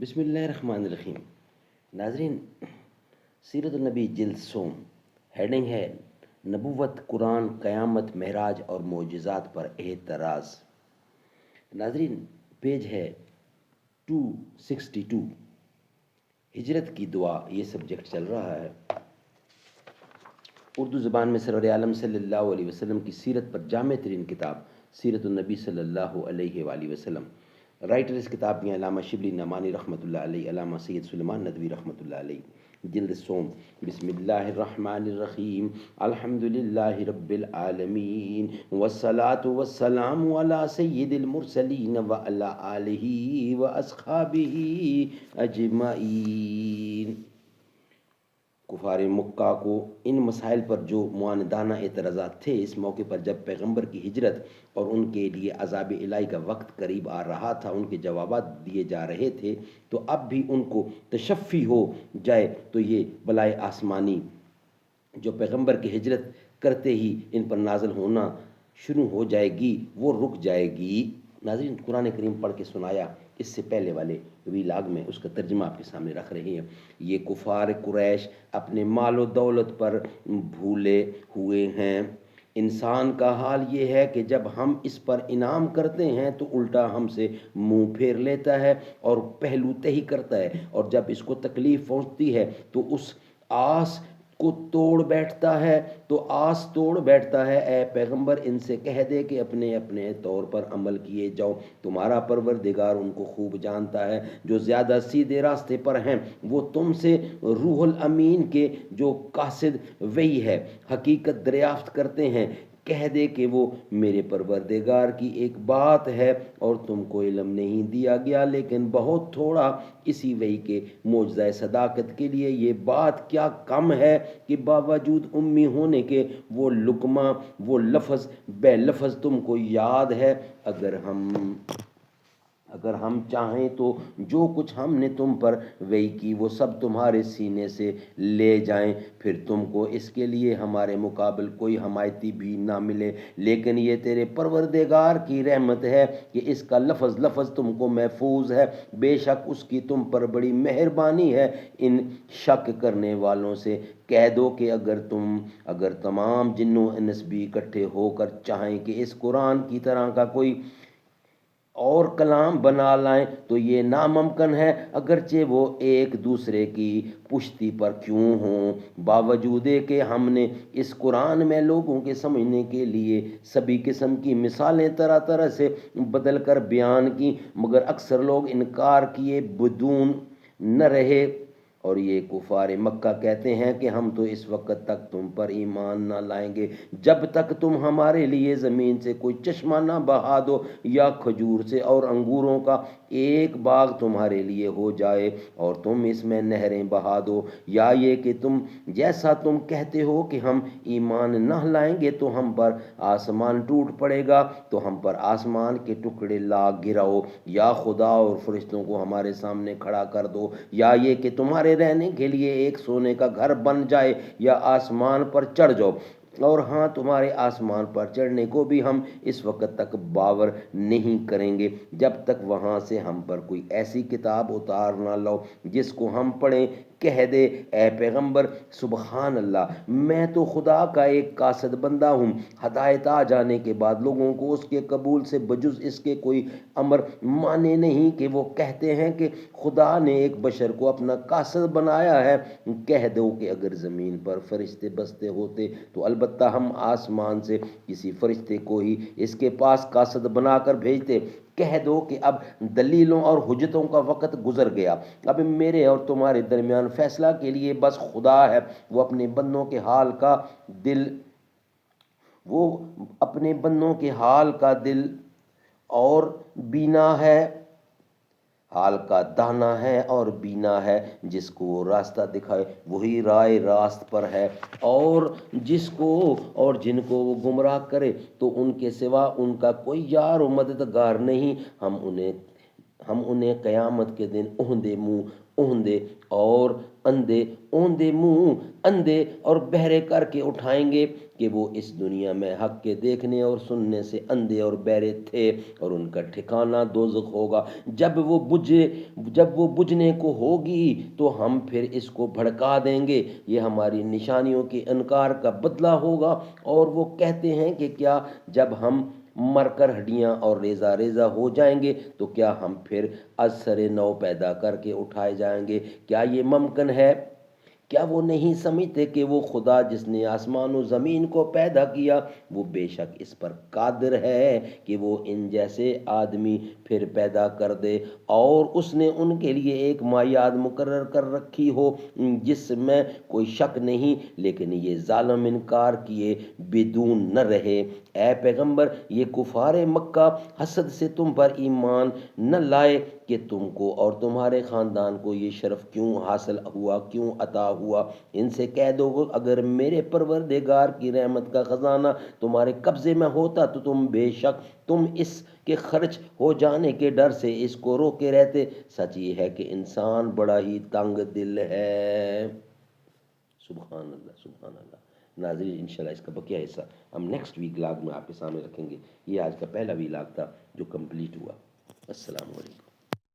بسم اللہ الرحمن الرحیم۔ ناظرین، سیرت النبی جلد سوم، ہیڈنگ ہے نبوت، قرآن، قیامت، معراج اور معجزات پر اعتراض۔ ناظرین، پیج ہے 262، ہجرت کی دعا، یہ سبجیکٹ چل رہا ہے۔ اردو زبان میں سرور عالم صلی اللہ علیہ وسلم کی سیرت پر جامع ترین کتاب سیرت النبی صلی اللہ علیہ وآلہ وسلم۔ رائٹر اس کتاب میں علامہ شبلی نعمانی رحمۃ اللہ علیہ، علامہ سید سلیمان ندوی رحمۃ اللہ علیہ۔ جلد سوم، بسم اللہ الرحمن الرحیم، الحمد للہ رب العالمین، والصلاة والسلام علی سید المرسلین وعلی آلہ واصحابہ اجمعین۔ کفار مکہ کو ان مسائل پر جو معاندانہ اعتراضات تھے، اس موقع پر جب پیغمبر کی ہجرت اور ان کے لیے عذاب الہی کا وقت قریب آ رہا تھا، ان کے جوابات دیے جا رہے تھے، تو اب بھی ان کو تشفی ہو جائے تو یہ بلائے آسمانی جو پیغمبر کی ہجرت کرتے ہی ان پر نازل ہونا شروع ہو جائے گی، وہ رک جائے گی۔ ناظرین، قرآن کریم پڑھ کے سنایا، اس سے پہلے والے ویلاگ میں اس کا ترجمہ آپ کے سامنے رکھ رہے ہیں۔ یہ کفار قریش اپنے مال و دولت پر بھولے ہوئے ہیں۔ انسان کا حال یہ ہے کہ جب ہم اس پر انعام کرتے ہیں تو الٹا ہم سے منہ پھیر لیتا ہے اور پہلو تہی کرتا ہے، اور جب اس کو تکلیف پہنچتی ہے تو اس آس کو توڑ بیٹھتا ہے۔ اے پیغمبر، ان سے کہہ دے کہ اپنے اپنے طور پر عمل کیے جاؤ، تمہارا پروردگار ان کو خوب جانتا ہے جو زیادہ سیدھے راستے پر ہیں۔ وہ تم سے روح الامین کے جو قاصد وحی ہے حقیقت دریافت کرتے ہیں۔ کہہ دے کہ وہ میرے پروردگار کی ایک بات ہے اور تم کو علم نہیں دیا گیا، لیکن بہت تھوڑا۔ اسی وحی کے معجزہ صداقت کے لیے یہ بات کیا کم ہے کہ باوجود امی ہونے کے وہ لقمہ، وہ لفظ بے لفظ تم کو یاد ہے۔ اگر ہم چاہیں تو جو کچھ ہم نے تم پر وحی کی وہ سب تمہارے سینے سے لے جائیں، پھر تم کو اس کے لیے ہمارے مقابل کوئی حمایتی بھی نہ ملے، لیکن یہ تیرے پروردگار کی رحمت ہے کہ اس کا لفظ لفظ تم کو محفوظ ہے۔ بے شک اس کی تم پر بڑی مہربانی ہے۔ ان شک کرنے والوں سے کہہ دو کہ اگر تمام جن و انس بھی اکٹھے ہو کر چاہیں کہ اس قرآن کی طرح کا کوئی اور کلام بنا لائیں تو یہ ناممکن ہے، اگرچہ وہ ایک دوسرے کی پشتی پر کیوں ہوں۔ باوجود کہ ہم نے اس قرآن میں لوگوں کے سمجھنے کے لیے سبھی قسم کی مثالیں طرح طرح سے بدل کر بیان کی، مگر اکثر لوگ انکار کیے بدون نہ رہے۔ اور یہ کفار مکہ کہتے ہیں کہ ہم تو اس وقت تک تم پر ایمان نہ لائیں گے جب تک تم ہمارے لیے زمین سے کوئی چشمہ نہ بہا دو، یا کھجور سے اور انگوروں کا ایک باغ تمہارے لیے ہو جائے اور تم اس میں نہریں بہا دو، یا یہ کہ جیسا تم کہتے ہو کہ ہم ایمان نہ لائیں گے تو ہم پر آسمان ٹوٹ پڑے گا، تو ہم پر آسمان کے ٹکڑے لا گراؤ، یا خدا اور فرشتوں کو ہمارے سامنے کھڑا کر دو، یا یہ کہ تمہارے رہنے کے لیے ایک سونے کا گھر بن جائے، یا آسمان پر چڑھ جاؤ۔ اور ہاں، تمہارے آسمان پر چڑھنے کو بھی ہم اس وقت تک باور نہیں کریں گے جب تک وہاں سے ہم پر کوئی ایسی کتاب اتار نہ لاؤ جس کو ہم پڑھیں۔ کہہ دے اے پیغمبر، سبحان اللہ، میں تو خدا کا ایک قاصد بندہ ہوں۔ ہدایت آ جانے کے بعد لوگوں کو اس کے قبول سے بجز اس کے کوئی امر مانے نہیں کہ وہ کہتے ہیں کہ خدا نے ایک بشر کو اپنا قاصد بنایا ہے۔ کہہ دو کہ اگر زمین پر فرشتے بستے ہوتے تو البتہ ہم آسمان سے کسی فرشتے کو ہی اس کے پاس قاصد بنا کر بھیجتے۔ کہہ دو کہ اب دلیلوں اور حجتوں کا وقت گزر گیا، اب میرے اور تمہارے درمیان فیصلہ کے لیے بس خدا ہے۔ وہ اپنے بندوں کے اور بینا ہے، حال کا دانا ہے اور بینا ہے۔ جس کو وہ راستہ دکھائے وہی رائے راست پر ہے، اور جن کو وہ گمراہ کرے تو ان کے سوا ان کا کوئی یار و مددگار نہیں۔ ہم انہیں قیامت کے دن اوندے منہ اوندے اور اندھے اوندے منہ اندھے اور بہرے کر کے اٹھائیں گے کہ وہ اس دنیا میں حق کے دیکھنے اور سننے سے اندھے اور بہرے تھے، اور ان کا ٹھکانہ دوزخ ہوگا۔ جب وہ بجھنے کو ہوگی تو ہم پھر اس کو بھڑکا دیں گے، یہ ہماری نشانیوں کے انکار کا بدلہ ہوگا۔ اور وہ کہتے ہیں کہ کیا جب ہم مر کر ہڈیاں اور ریزہ ریزہ ہو جائیں گے تو کیا ہم پھر از سر نو پیدا کر کے اٹھائے جائیں گے؟ کیا یہ ممکن ہے؟ کیا وہ نہیں سمجھتے کہ وہ خدا جس نے آسمان و زمین کو پیدا کیا، وہ بے شک اس پر قادر ہے کہ وہ ان جیسے آدمی پھر پیدا کر دے، اور اس نے ان کے لیے ایک میعاد مقرر کر رکھی ہو جس میں کوئی شک نہیں، لیکن یہ ظالم انکار کیے بدون نہ رہے۔ اے پیغمبر، یہ کفار مکہ حسد سے تم پر ایمان نہ لائے کہ تم کو اور تمہارے خاندان کو یہ شرف کیوں حاصل ہوا، کیوں عطا ہوا۔ ان سے کہہ دو اگر میرے پروردگار کی رحمت کا خزانہ تمہارے قبضے میں ہوتا تو بے شک تم اس کے خرچ ہو جانے کے ڈر سے اس کو روکے رہتے۔ سچ یہ ہے کہ انسان بڑا ہی تنگ دل ہے۔ سبحان اللہ، سبحان اللہ۔ ناظرین، انشاءاللہ اس کا بقیہ حصہ ہم نیکسٹ ویک لاگ میں آپ کے سامنے رکھیں گے۔ یہ آج کا پہلا ویلاگ تھا جو کمپلیٹ ہوا۔ السلام علیکم۔